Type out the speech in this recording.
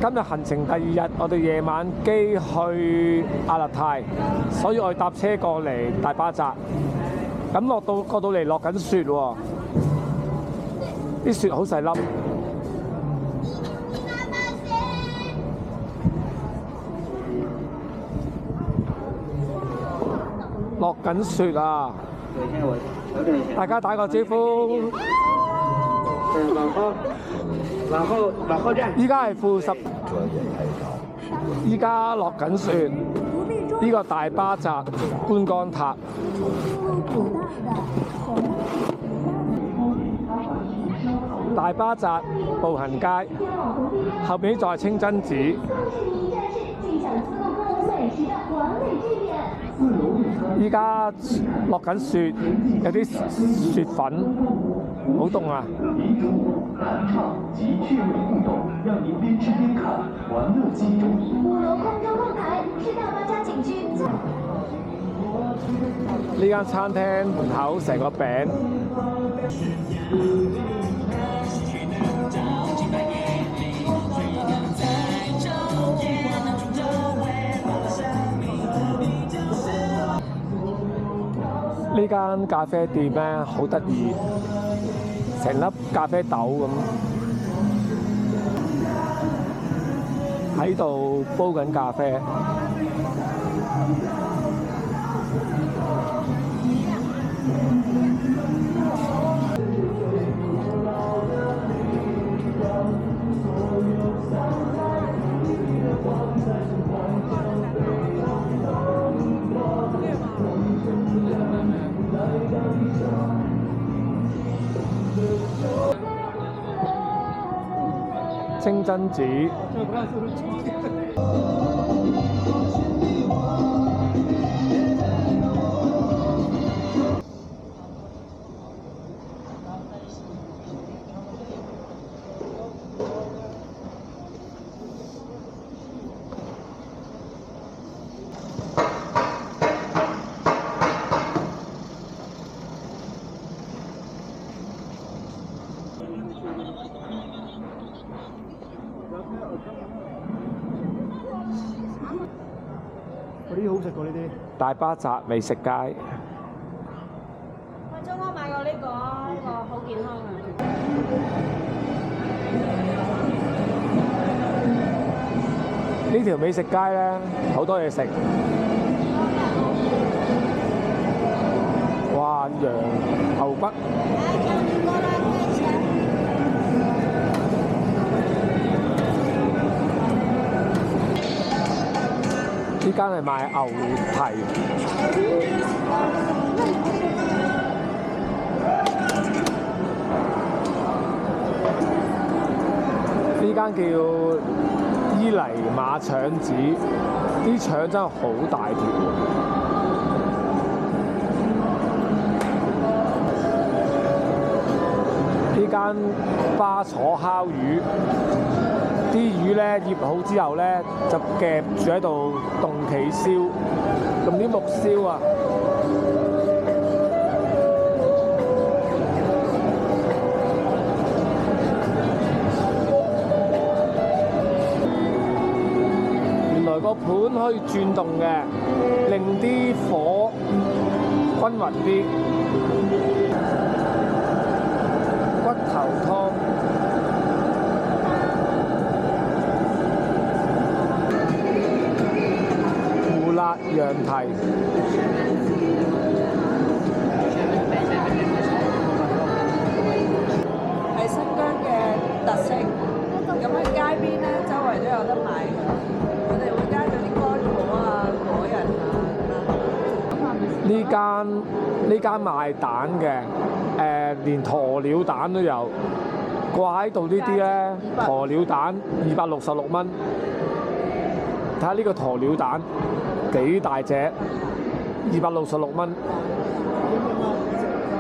今日行程第2日，我哋夜晚機去亞勒泰，所以我哋搭車過嚟大巴扎。咁過到嚟落緊雪喎，啲雪好細粒。落緊雪啊！大家打個招呼。往後站。依家係-10，依家落緊雪。呢個大巴扎觀光塔。大巴扎步行街，後面就係清真寺。依家落緊雪，有啲雪粉，好凍啊！呢間餐廳門口成個餅。呢間咖啡店咧好得意，成粒咖啡豆咁喺度煲緊咖啡。清真寺。嗰啲好食過呢啲。大巴扎美食街。喂，中哥買過呢個好健康啊！呢條美食街咧好多嘢食。哇！羊牛骨。呢間係賣牛蹄。呢間叫伊犁馬腸子，啲腸真係好大條。呢間巴楚烤魚。啲魚咧醃好之後咧，就夾住喺度凍企燒，用啲木燒啊！原來個盤可以轉動嘅，令啲火均勻啲。骨頭湯。辣羊蹄，係新疆嘅特色。咁喺街邊咧，周圍都有得買嘅。佢哋會加咗啲乾果啊、果仁啊。呢間賣蛋嘅，連鴕鳥蛋都有。掛喺度呢啲咧，鴕鳥蛋266蚊。睇下呢個鴕鳥蛋幾大隻，266蚊。